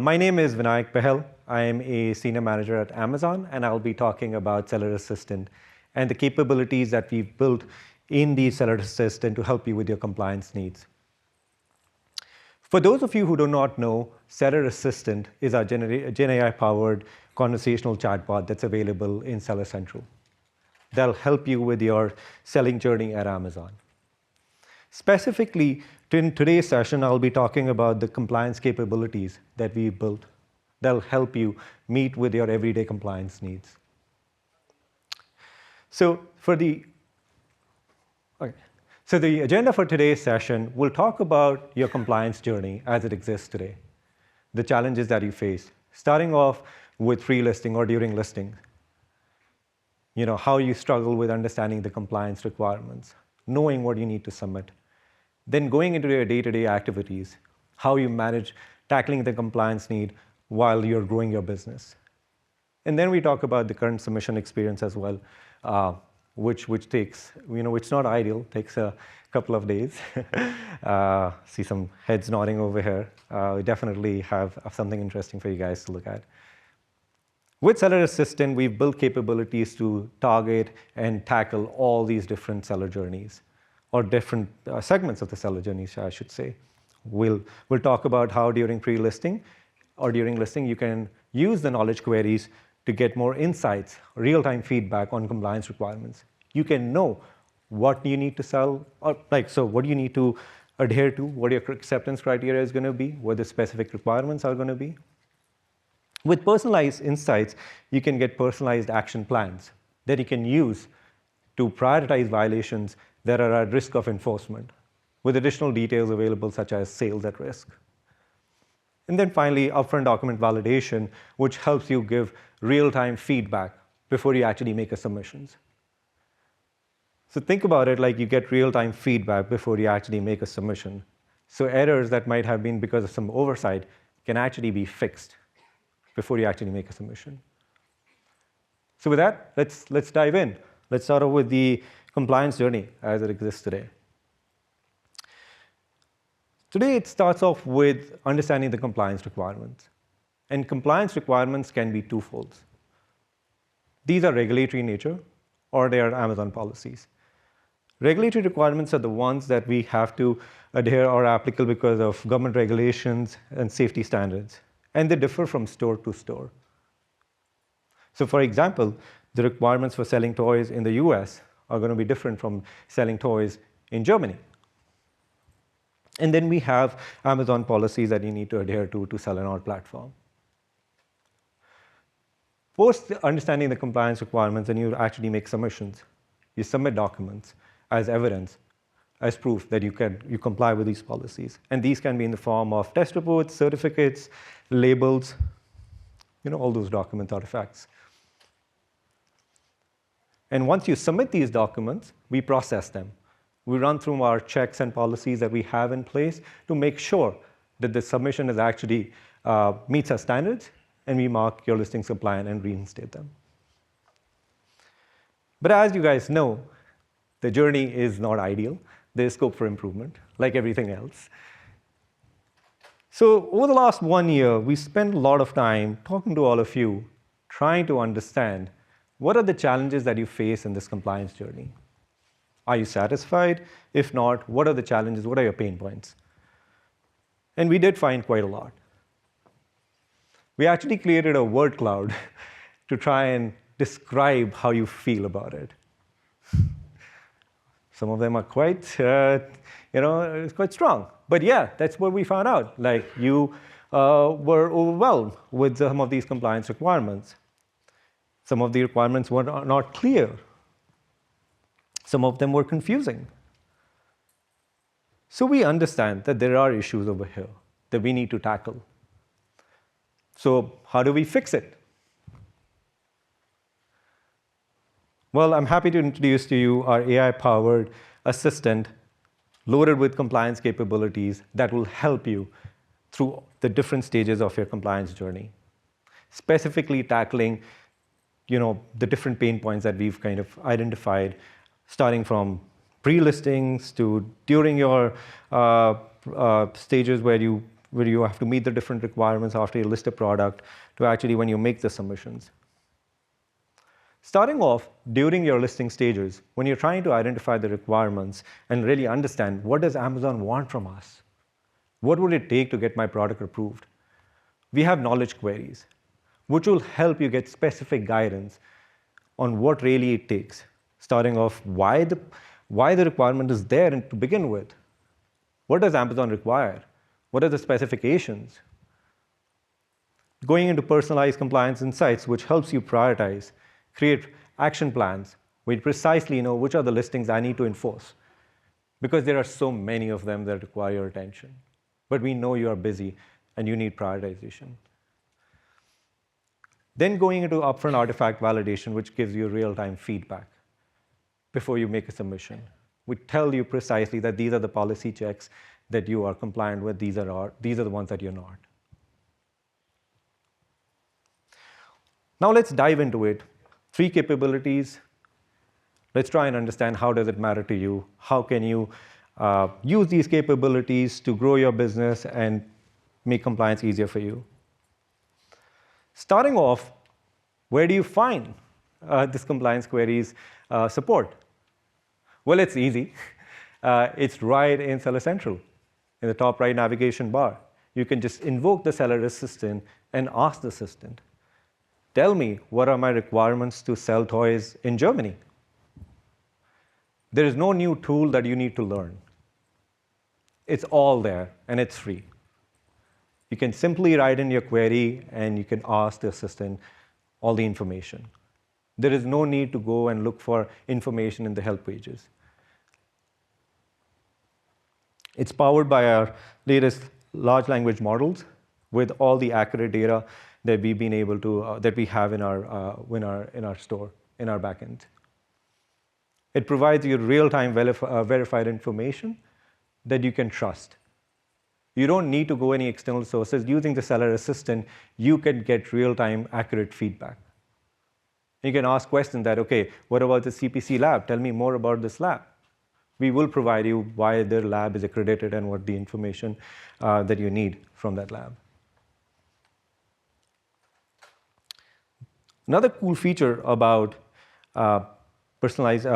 My name is Vinayak Behel. I am a senior manager at Amazon, and I'll be talking about Seller Assistant and the capabilities that we've built in the Seller Assistant to help you with your compliance needs. For those of you who do not know, Seller Assistant is our Gen AI-powered conversational chatbot that's available in Seller Central. They'll help you with your selling journey at Amazon. Specifically, in today's session, I'll be talking about the compliance capabilities that we built. They'll help you meet with your everyday compliance needs. So the agenda for today's session, we'll talk about your compliance journey as it exists today, the challenges that you face, starting off with pre-listing or during listing, how you struggle with understanding the compliance requirements, knowing what you need to submit, then going into your day-to-day activities, how you manage tackling the compliance need while you're growing your business. And then we talk about the current submission experience as well, which takes, it's not ideal, takes a couple of days. See some heads nodding over here. We definitely have something interesting for you guys to look at. With Seller Assistant, we've built capabilities to target and tackle all these different seller journeys, or different segments of the seller journey, I should say. We'll talk about how during pre-listing or during listing, you can use the knowledge queries to get more insights, real-time feedback on compliance requirements. You can know what you need to sell, so what you need to adhere to, what your acceptance criteria is going to be, what the specific requirements are going to be. With personalized insights, you can get personalized action plans that you can use to prioritize violations that are at risk of enforcement, with additional details available such as sales at risk. And then finally, upfront document validation, which helps you give real-time feedback before you actually make a submissions. So think about it like you get real-time feedback before you actually make a submission. So errors that might have been because of some oversight can actually be fixed before you actually make a submission. So with that, let's dive in. Let's start off with the compliance journey as it exists today. Today, it starts off with understanding the compliance requirements. And compliance requirements can be twofold. These are regulatory in nature, or they are Amazon policies. Regulatory requirements are the ones that we have to adhere or applicable because of government regulations and safety standards. And they differ from store to store. So for example, the requirements for selling toys in the US are going to be different from selling toys in Germany. And then we have Amazon policies that you need to adhere to sell on our platform. Post understanding the compliance requirements, and you actually make submissions. You submit documents as evidence, as proof that you comply with these policies. And these can be in the form of test reports, certificates, labels, all those document artifacts. And once you submit these documents, we process them. We run through our checks and policies that we have in place to make sure that the submission is actually meets our standards, and we mark your listings compliant and reinstate them. But as you guys know, the journey is not ideal. There's scope for improvement, like everything else. So over the last 1 year, we spent a lot of time talking to all of you, trying to understand what are the challenges that you face in this compliance journey. Are you satisfied? If not, what are the challenges? What are your pain points? And we did find quite a lot. We actually created a word cloud to try and describe how you feel about it. Some of them are quite, quite strong. But yeah, that's what we found out. Like you were overwhelmed with some of these compliance requirements. Some of the requirements were not clear. Some of them were confusing. So we understand that there are issues over here that we need to tackle. So how do we fix it? Well, I'm happy to introduce to you our AI-powered assistant loaded with compliance capabilities that will help you through the different stages of your compliance journey, specifically tackling the different pain points that we've kind of identified, starting from pre-listings to during your stages where you where you have to meet the different requirements after you list a product to actually when you make the submissions. Starting off, during your listing stages, when you're trying to identify the requirements and really understand what does Amazon want from us? What would it take to get my product approved? We have knowledge queries, which will help you get specific guidance on what really it takes. Starting off, why the requirement is there to begin with. What does Amazon require? What are the specifications? Going into personalized compliance insights, which helps you prioritize, create action plans, where you precisely know which are the listings I need to enforce, because there are so many of them that require your attention. But we know you are busy and you need prioritization. Then going into upfront artifact validation, which gives you real-time feedback before you make a submission. We tell you precisely that these are the policy checks that you are compliant with, these are the ones that you're not. Now let's dive into it. 3 capabilities. Let's try and understand how does it matter to you? How can you use these capabilities to grow your business and make compliance easier for you? Starting off, where do you find this compliance queries support? Well, it's easy. It's right in Seller Central, in the top right navigation bar. You can just invoke the Seller Assistant and ask the assistant, tell me what are my requirements to sell toys in Germany. There is no new tool that you need to learn. It's all there, and it's free. You can simply write in your query, and you can ask the assistant all the information. There is no need to go and look for information in the help pages. It's powered by our latest large language models with all the accurate data that we've been able to that we have in our store, in our backend. It provides you real-time verified information that you can trust. You don't need to go any external sources. Using the Seller Assistant, you can get real-time accurate feedback. You can ask questions that, okay, what about the CPC lab? Tell me more about this lab. We will provide you why their lab is accredited and what the information that you need from that lab. Another cool feature about personalized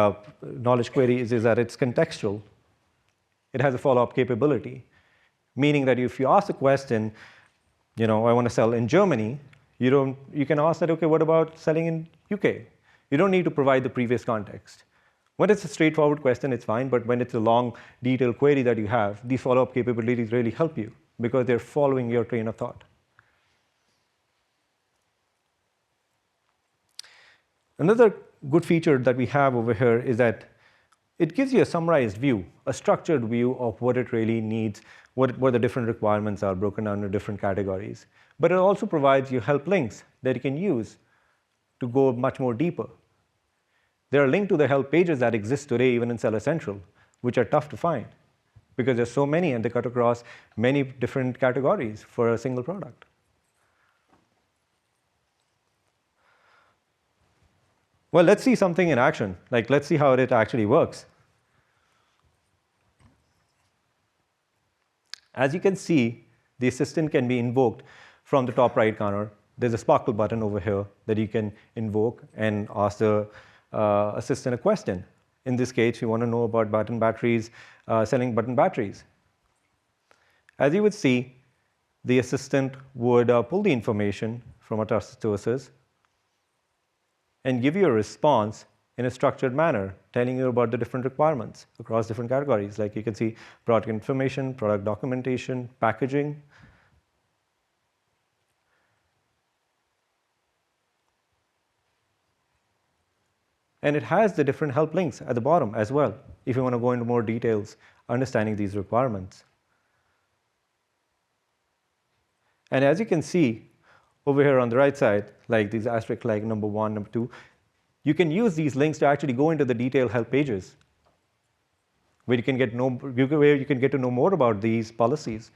knowledge queries is that it's contextual. It has a follow-up capability, meaning that if you ask a question, I want to sell in Germany, you can ask that, okay, what about selling in UK? You don't need to provide the previous context. When it's a straightforward question, it's fine, but when it's a long, detailed query that you have, these follow-up capabilities really help you because they're following your train of thought. Another good feature that we have over here is that it gives you a summarized view, a structured view of what it really needs, what the different requirements are broken down into different categories. But it also provides you help links that you can use to go much more deeper. There are links to the help pages that exist today even in Seller Central, which are tough to find because there's so many and they cut across many different categories for a single product. Well, let's see something in action. Let's see how it actually works. As you can see, the assistant can be invoked from the top right corner. There's a sparkle button over here that you can invoke and ask the assistant a question. In this case, you want to know about button batteries, selling button batteries. As you would see, the assistant would pull the information from our trusted sources and give you a response in a structured manner, telling you about the different requirements across different categories. Like you can see product information, product documentation, packaging. And it has the different help links at the bottom as well, if you want to go into more details understanding these requirements. And as you can see over here on the right side, like these asterisks like number 1, number 2, you can use these links to actually go into the detailed help pages where you can get to know more about these policies,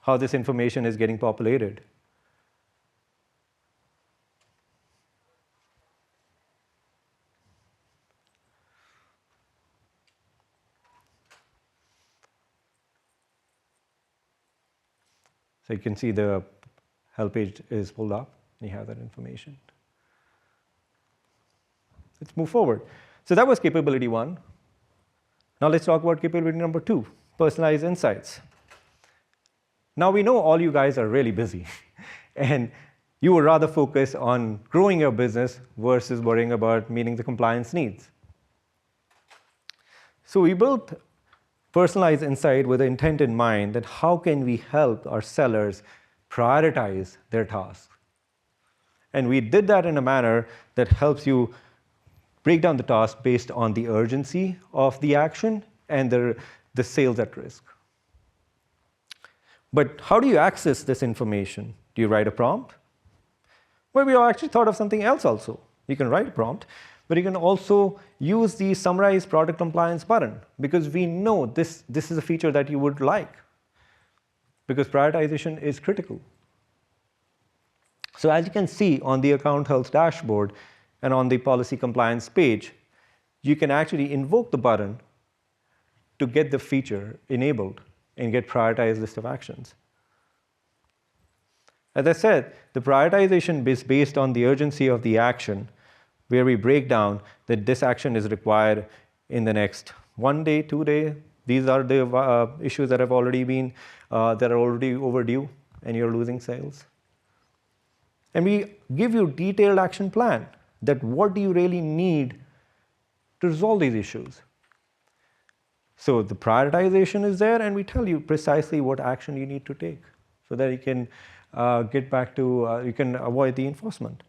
how this information is getting populated. So you can see the help page is pulled up, and you have that information. Let's move forward. So that was capability 1. Now let's talk about capability number 2, personalized insights. Now we know all you guys are really busy, and you would rather focus on growing your business versus worrying about meeting the compliance needs. So we built personalized insight with the intent in mind that how can we help our sellers prioritize their tasks. And we did that in a manner that helps you break down the task based on the urgency of the action and the sales at risk. But how do you access this information? Do you write a prompt? Well, we actually thought of something else also. You can write a prompt, but you can also use the Summarize Product Compliance button, because we know this is a feature that you would like, because prioritization is critical. So as you can see on the account health dashboard and on the policy compliance page, you can actually invoke the button to get the feature enabled and get prioritized list of actions. As I said, the prioritization is based on the urgency of the action, where we break down that this action is required in the next 1 day, 2 days. These are the issues that have already been, that are already overdue, and you're losing sales. And we give you a detailed action plan that what do you really need to resolve these issues. So the prioritization is there, and we tell you precisely what action you need to take so that you can get back to, you can avoid the enforcement.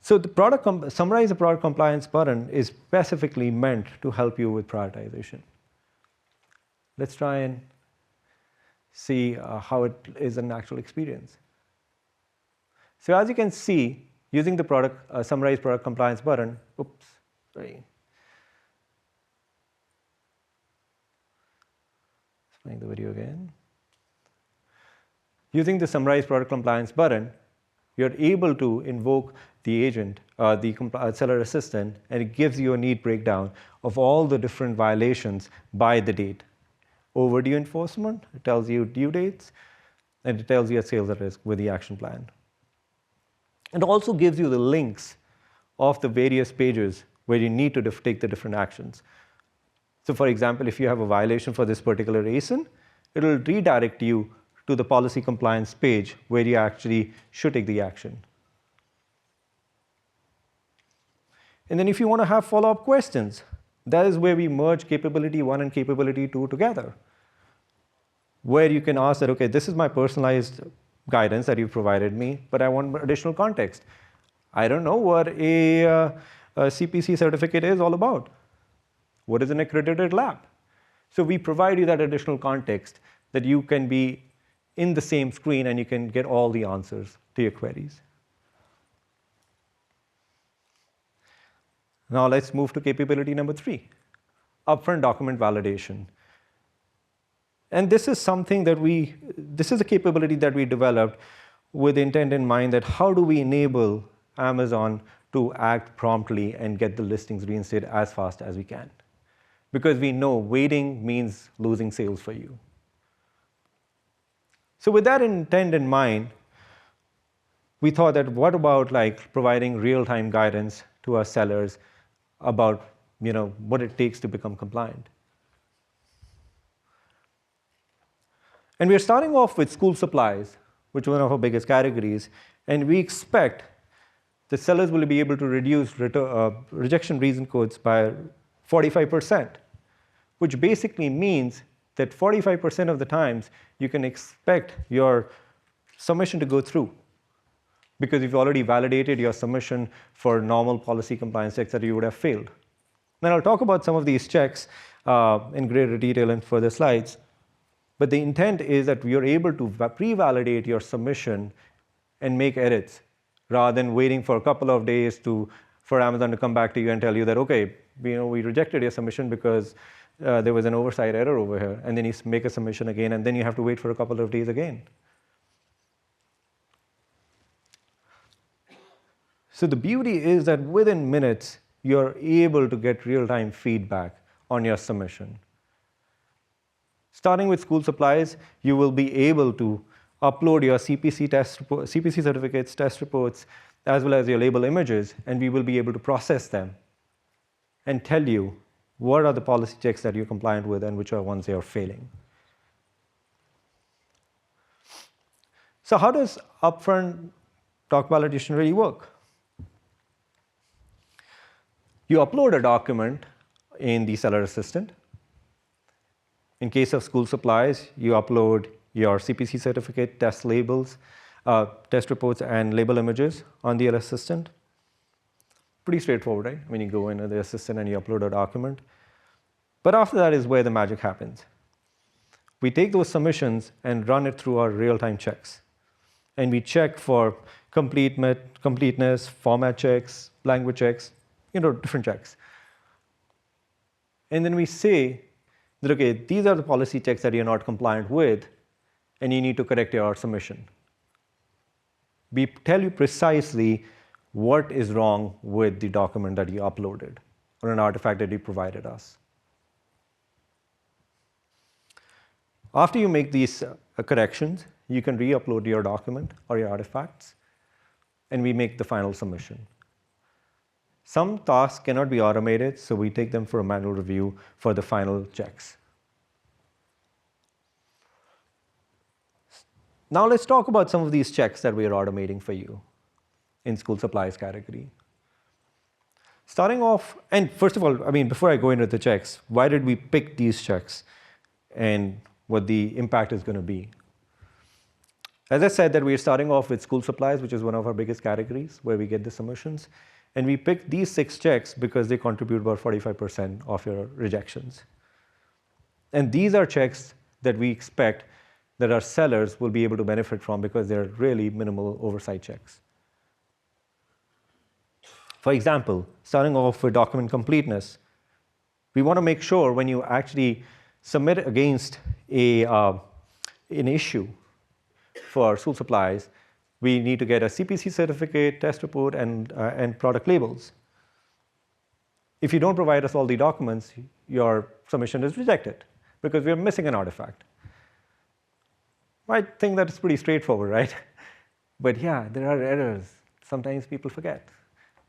So the Summarize the Product Compliance button is specifically meant to help you with prioritization. Let's try and see how it is an actual experience. So as you can see, using the Summarize Product Compliance button, playing the video again. Using the Summarize Product Compliance button, you're able to invoke the agent, the seller assistant, and it gives you a neat breakdown of all the different violations by the date. Overdue enforcement, it tells you due dates, and it tells you a sales at risk with the action plan. It also gives you the links of the various pages where you need to take the different actions. So for example, if you have a violation for this particular ASIN, it will redirect you to the policy compliance page where you actually should take the action. And then if you want to have follow-up questions, that is where we merge capability 1 and capability 2 together, where you can ask that, okay, this is my personalized guidance that you provided me, but I want additional context. I don't know what a CPC certificate is all about. What is an accredited lab? So we provide you that additional context that you can be in the same screen and you can get all the answers to your queries. Now let's move to capability number 3, upfront document validation. And this is something that this is a capability that we developed with intent in mind that how do we enable Amazon to act promptly and get the listings reinstated as fast as we can. Because we know waiting means losing sales for you. So with that intent in mind, we thought that what about providing real-time guidance to our sellers about what it takes to become compliant. And we're starting off with school supplies, which is one of our biggest categories, and we expect the sellers will be able to reduce rejection reason codes by 45%, which basically means that 45% of the times you can expect your submission to go through because you've already validated your submission for normal policy compliance checks that you would have failed. Then I'll talk about some of these checks in greater detail in further slides. But the intent is that you're able to pre-validate your submission and make edits rather than waiting for a couple of days for Amazon to come back to you and tell you that, okay, we rejected your submission because there was an oversight error over here. And then you make a submission again, and then you have to wait for a couple of days again. So the beauty is that within minutes, you're able to get real-time feedback on your submission. Starting with school supplies, you will be able to upload your CPC certificates, test reports, as well as your label images, and we will be able to process them and tell you what are the policy checks that you're compliant with and which are ones they are failing. So how does upfront doc validation really work? You upload a document in the Seller Assistant. In case of school supplies, you upload your CPC certificate, test labels, test reports, and label images on the Assistant. Pretty straightforward, right? I mean, you go into the Assistant and you upload a document. But after that is where the magic happens. We take those submissions and run it through our real-time checks. And we check for completeness, format checks, language checks, different checks. And then we say that, okay, these are the policy checks that you're not compliant with, and you need to correct your submission. We tell you precisely what is wrong with the document that you uploaded or an artifact that you provided us. After you make these corrections, you can re-upload your document or your artifacts, and we make the final submission. Some tasks cannot be automated, so we take them for a manual review for the final checks. Now let's talk about some of these checks that we are automating for you in school supplies category. Starting off, and first of all, I mean, before I go into the checks, why did we pick these checks and what the impact is going to be? As I said, that we are starting off with school supplies, which is one of our biggest categories where we get the submissions. And we picked these 6 checks because they contribute about 45% of your rejections. And these are checks that we expect that our sellers will be able to benefit from because they're really minimal oversight checks. For example, starting off with document completeness, we want to make sure when you actually submit against an issue for school supplies, we need to get a CPC certificate, test report, and product labels. If you don't provide us all the documents, your submission is rejected because we're missing an artifact. I think that is pretty straightforward, right? But yeah, there are errors. Sometimes people forget.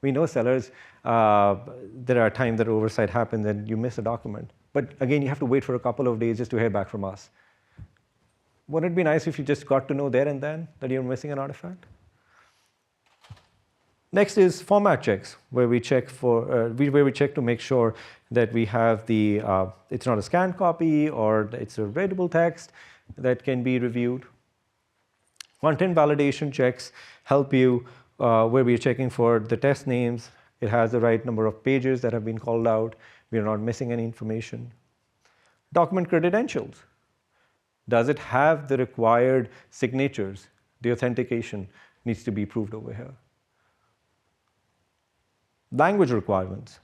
We know sellers, there are times that oversight happens and you miss a document. But again, you have to wait for a couple of days just to hear back from us. Wouldn't it be nice if you just got to know there and then that you're missing an artifact? Next is format checks, where we check to make sure that we have it's not a scanned copy or it's a readable text that can be reviewed. Content validation checks help you where we're checking for the test names. It has the right number of pages that have been called out. We're not missing any information. Document credentials. Does it have the required signatures? The authentication needs to be proved over here. Language requirements.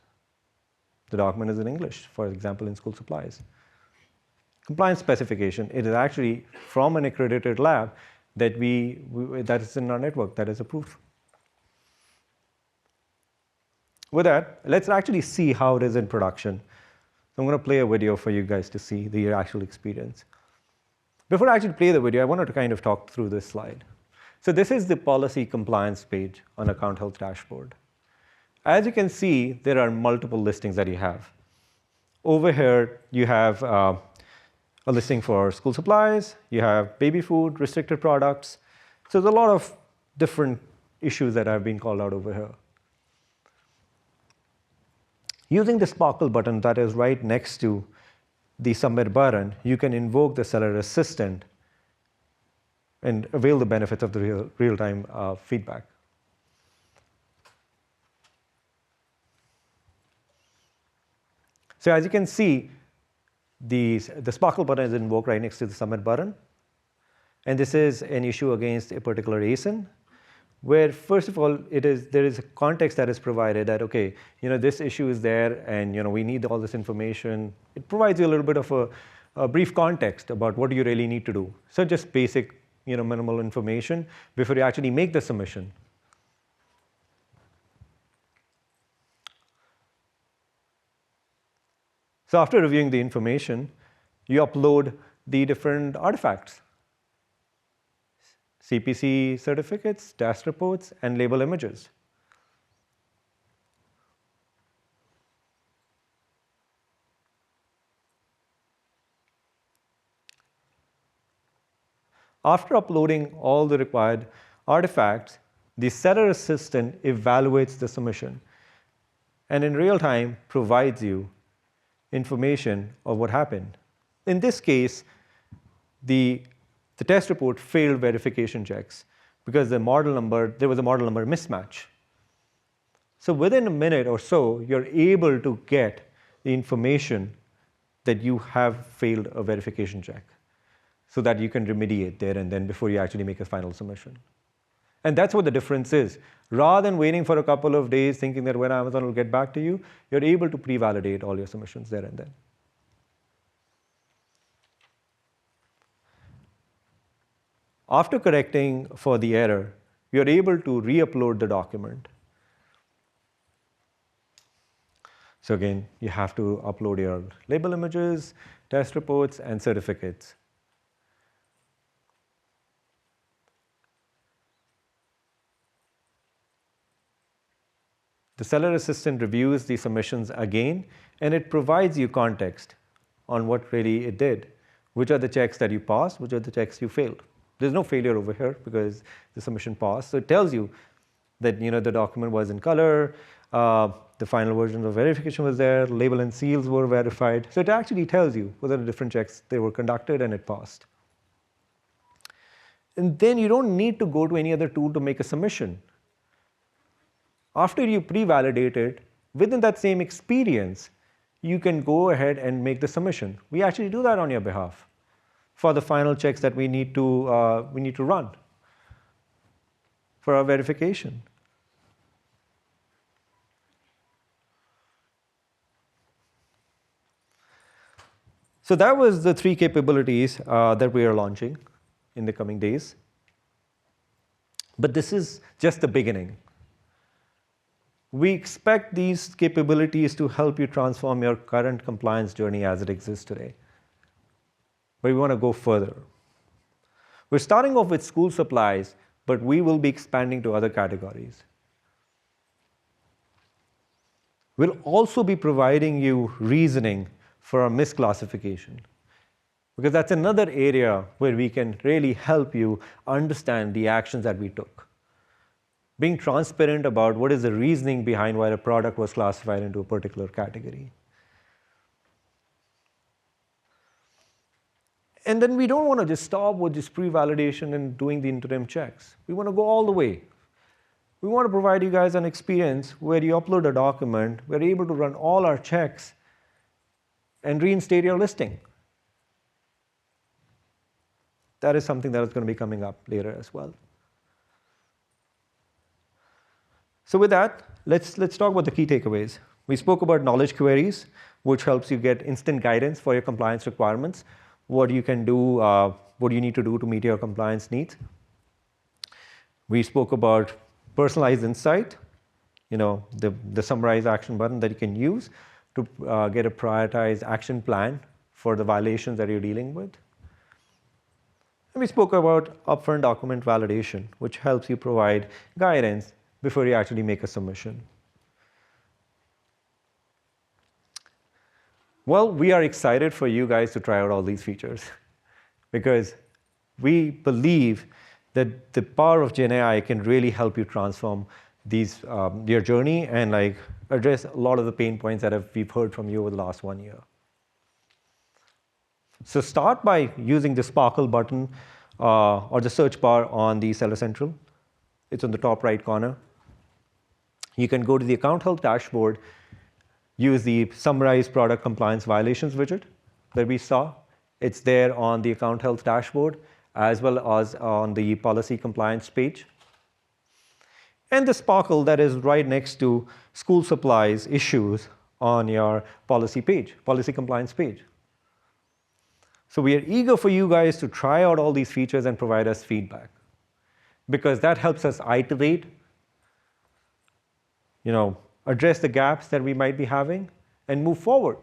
The document is in English, for example, in school supplies. Compliance specification. It is actually from an accredited lab that that is in our network, that is approved. With that, let's actually see how it is in production. So I'm going to play a video for you guys to see the actual experience. Before I actually play the video, I wanted to kind of talk through this slide. So this is the policy compliance page on Account Health Dashboard. As you can see, there are multiple listings that you have. Over here, you have a listing for school supplies, you have baby food, restricted products. So there's a lot of different issues that have been called out over here. Using the sparkle button that is right next to the submit button, you can invoke the Seller Assistant and avail the benefits of the real-time feedback. So as you can see, the sparkle button is invoked right next to the submit button. And this is an issue against a particular ASIN, where first of all, there is a context that is provided that, okay, this issue is there and we need all this information. It provides you a little bit of a brief context about what you really need to do. So just basic, minimal information before you actually make the submission. So after reviewing the information, you upload the different artifacts: CPC certificates, test reports, and label images. After uploading all the required artifacts, the seller assistant evaluates the submission and in real time provides you information of what happened. In this case, the test report failed verification checks because there was a model number mismatch. So within a minute or so, you're able to get the information that you have failed a verification check, so that you can remediate there and then before you actually make a final submission. And that's what the difference is. Rather than waiting for a couple of days thinking that when Amazon will get back to you, you're able to pre-validate all your submissions there and then. After correcting for the error, you're able to re-upload the document. So again, you have to upload your label images, test reports, and certificates. The seller assistant reviews the submissions again, and it provides you context on what really it did. Which are the checks that you passed, which are the checks you failed. There's no failure over here because the submission passed. So it tells you that the document was in color, the final version of verification was there, label and seals were verified. So it actually tells you whether the different checks they were conducted and it passed. And then you don't need to go to any other tool to make a submission. After you pre-validate it, within that same experience, you can go ahead and make the submission. We actually do that on your behalf for the final checks that we need to run for our verification. So that was the 3 capabilities that we are launching in the coming days. But this is just the beginning. We expect these capabilities to help you transform your current compliance journey as it exists today. But we want to go further. We're starting off with school supplies, but we will be expanding to other categories. We'll also be providing you reasoning for our misclassification, because that's another area where we can really help you understand the actions that we took. Being transparent about what is the reasoning behind why a product was classified into a particular category. And then we don't want to just stop with this pre-validation and doing the interim checks. We want to go all the way. We want to provide you guys an experience where you upload a document, we're able to run all our checks and reinstate your listing. That is something that is going to be coming up later as well. So with that, let's talk about the key takeaways. We spoke about knowledge queries, which helps you get instant guidance for your compliance requirements, what you can do, what you need to do to meet your compliance needs. We spoke about personalized insight, the summarize action button that you can use to get a prioritized action plan for the violations that you're dealing with. And we spoke about upfront document validation, which helps you provide guidance before you actually make a submission. Well, we are excited for you guys to try out all these features because we believe that the power of GenAI can really help you transform your journey and address a lot of the pain points that we've heard from you over the last 1 year. So start by using the Sparkle button or the search bar on the Seller Central. It's on the top right corner. You can go to the Account Health dashboard, use the Summarize Product Compliance Violations widget that we saw. It's there on the Account Health dashboard, as well as on the Policy Compliance page. And the Sparkle that is right next to School Supplies Issues on your Policy page, Policy Compliance page. So we are eager for you guys to try out all these features and provide us feedback, because that helps us iterate, address the gaps that we might be having, and move forward.